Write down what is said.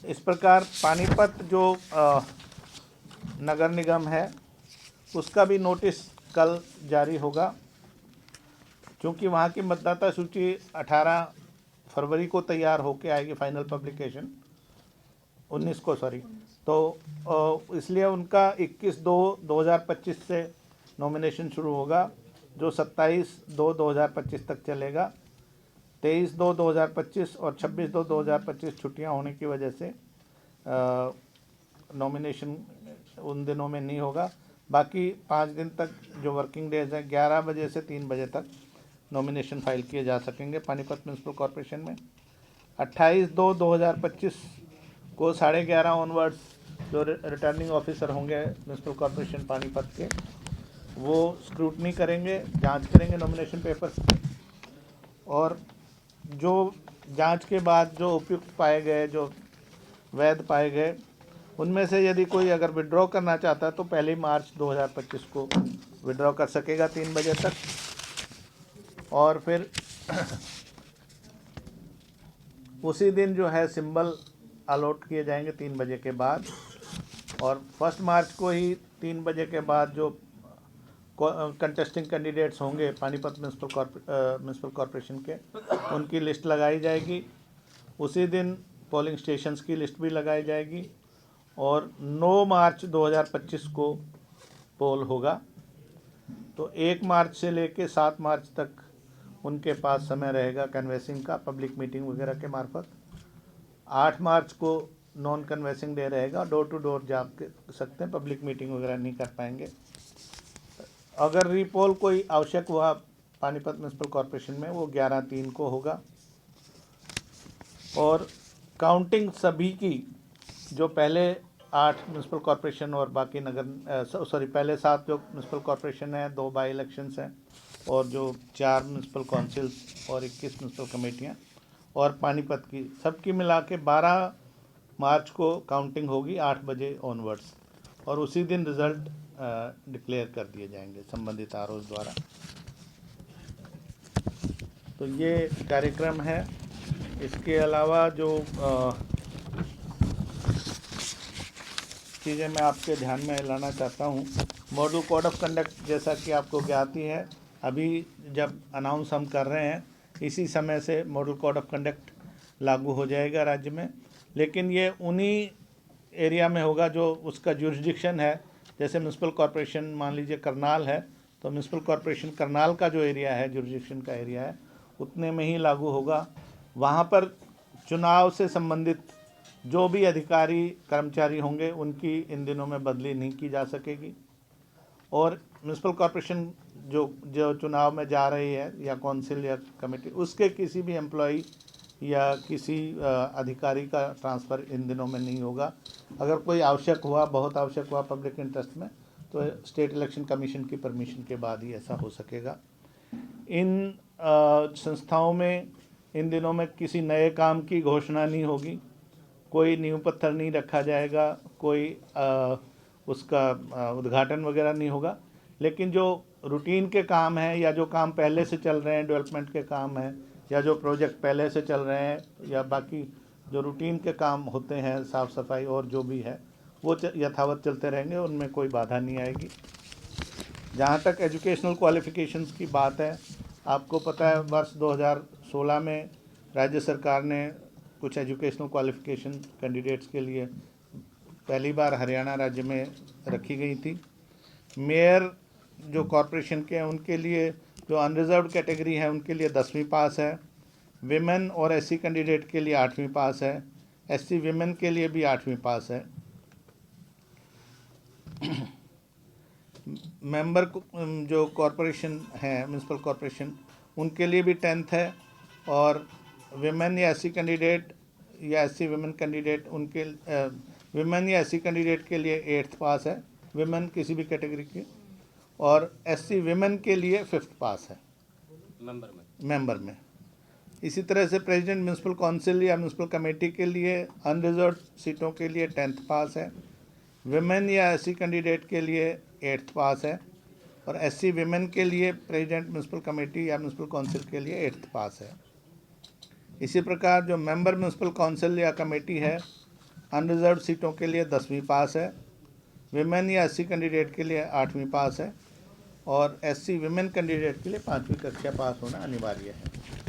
इस प्रकार पानीपत जो नगर निगम है उसका भी नोटिस कल जारी होगा, क्योंकि वहाँ की मतदाता सूची 18 फरवरी को तैयार होके आएगी, फाइनल पब्लिकेशन 19 को, सॉरी। तो इसलिए उनका 21/2/2025 से नॉमिनेशन शुरू होगा, जो 27/2/2025 तक चलेगा। 23/2/2025 और 26/2/2025 छुट्टियां होने की वजह से नॉमिनेशन उन दिनों में नहीं होगा। बाकी 5 दिन तक जो वर्किंग डेज हैं, 11 बजे से 3 बजे तक नॉमिनेशन फाइल किए जा सकेंगे पानीपत म्यूनसिपल कॉरपोरेशन में। 28/2/2025 को 11:30 ऑनवर्ड्स जो रिटर्निंग ऑफिसर होंगे म्यूनसिपल कॉरपोरेशन पानीपत के, वो स्क्रूटनी करेंगे, जांच करेंगे नॉमिनेशन पेपर्स की, और जो जांच के बाद जो उपयुक्त पाए गए, जो वैध पाए गए, उनमें से यदि कोई अगर विड्रॉ करना चाहता है तो 1 मार्च 2025 को विड्रॉ कर सकेगा 3 बजे तक। और फिर उसी दिन जो है सिंबल अलॉट किए जाएंगे 3 बजे के बाद, और 1 मार्च को ही 3 बजे के बाद जो कंटेस्टिंग कैंडिडेट्स होंगे पानीपत म्यूनसिपल कॉरपोरेशन के, उनकी लिस्ट लगाई जाएगी। उसी दिन पोलिंग स्टेशंस की लिस्ट भी लगाई जाएगी, और 9 मार्च 2025 को पोल होगा। तो 1 मार्च से लेके 7 मार्च तक उनके पास समय रहेगा कन्वेसिंग का, पब्लिक मीटिंग वगैरह के मार्फत। 8 मार्च को नॉन कन्वेसिंग डे रहेगा, डोर टू डोर जा सकते हैं, पब्लिक मीटिंग वगैरह नहीं कर पाएंगे। अगर रीपोल कोई आवश्यक हुआ पानीपत म्यूनसिपल कॉरपोरेशन में, वो 11/3 को होगा। और काउंटिंग सभी की, जो पहले 8 म्यूनसिपल कॉरपोरेशन और बाकी पहले 7 जो म्यूनसिपल कॉरपोरेशन है, 2 बाई इलेक्शंस हैं, और जो 4 म्यूनसिपल काउंसिल्स और 21 म्यूनसिपल कमेटियाँ और पानीपत की, सबकी मिला के 12 मार्च को काउंटिंग होगी 8 बजे ऑनवर्ड्स, और उसी दिन रिज़ल्ट डिक्लेयर कर दिए जाएंगे संबंधित आरओ द्वारा। तो ये कार्यक्रम है। इसके अलावा जो चीज़ें मैं आपके ध्यान में लाना चाहता हूँ, मॉडल कोड ऑफ कंडक्ट, जैसा कि आपको ज्ञात ही है, अभी जब अनाउंस हम कर रहे हैं इसी समय से मॉडल कोड ऑफ कंडक्ट लागू हो जाएगा राज्य में। लेकिन ये उन्हीं एरिया में होगा जो उसका जुरिस्डिक्शन है। जैसे म्यूनसिपल कॉरपोरेशन मान लीजिए करनाल है, तो म्यूनसिपल कॉरपोरेशन करनाल का जो एरिया है, जुरिस्डिक्शन का एरिया है, उतने में ही लागू होगा। वहाँ पर चुनाव से संबंधित जो भी अधिकारी कर्मचारी होंगे उनकी इन दिनों में बदली नहीं की जा सकेगी। और म्यूनसिपल कॉरपोरेशन जो चुनाव में जा रही है, या कौंसिल या कमेटी, उसके किसी भी एम्प्लॉई या किसी अधिकारी का ट्रांसफ़र इन दिनों में नहीं होगा। अगर कोई आवश्यक हुआ, बहुत आवश्यक हुआ पब्लिक इंटरेस्ट में, तो स्टेट इलेक्शन कमीशन की परमिशन के बाद ही ऐसा हो सकेगा। इन संस्थाओं में इन दिनों में किसी नए काम की घोषणा नहीं होगी, कोई नींव पत्थर नहीं रखा जाएगा, कोई उसका उद्घाटन वगैरह नहीं होगा। लेकिन जो रूटीन के काम हैं, या जो काम पहले से चल रहे हैं, डेवलपमेंट के काम हैं, या जो प्रोजेक्ट पहले से चल रहे हैं, या बाकी जो रूटीन के काम होते हैं, साफ़ सफाई और जो भी है, वो यथावत चलते रहेंगे, उनमें कोई बाधा नहीं आएगी। जहाँ तक एजुकेशनल क्वालिफ़िकेशंस की बात है, आपको पता है वर्ष 2016 में राज्य सरकार ने कुछ एजुकेशनल क्वालिफ़िकेशन कैंडिडेट्स के लिए पहली बार हरियाणा राज्य में रखी गई थी। मेयर जो कॉरपोरेशन के हैं उनके लिए, जो अनरिजर्व्ड कैटेगरी है, उनके लिए 10वीं पास है। विमेन और एससी कैंडिडेट के लिए 8वीं पास है। एससी विमेन के लिए भी 8वीं पास है। मेंबर जो कॉरपोरेशन है म्यूनसिपल कॉरपोरेशन, उनके लिए भी 10th है। और विमेन या एससी कैंडिडेट या एससी विमेन कैंडिडेट, उनके विमेन या एससी कैंडिडेट के लिए 8th पास है, विमेन किसी भी कैटेगरी की। और एससी विमेन के लिए 5th पास है मेंबर में। इसी तरह से प्रेसिडेंट म्यूनसिपल काउंसिल या म्यूनसिपल कमेटी के लिए अनरिजर्व्ड सीटों के लिए 10th पास है। विमेन या एससी कैंडिडेट के लिए 8th पास है। और एससी विमेन के लिए प्रेसिडेंट म्यूनसिपल कमेटी या म्यूनसिपल काउंसिल के लिए 8th पास है। इसी प्रकार जो मेंबर म्यूनसिपल काउंसिल या कमेटी है, अनरिजर्व सीटों के लिए 10वीं पास है। विमेन या SC कैंडिडेट के लिए 8वीं पास है और SC विमेन कैंडिडेट के लिए 5वीं कक्षा पास होना अनिवार्य है।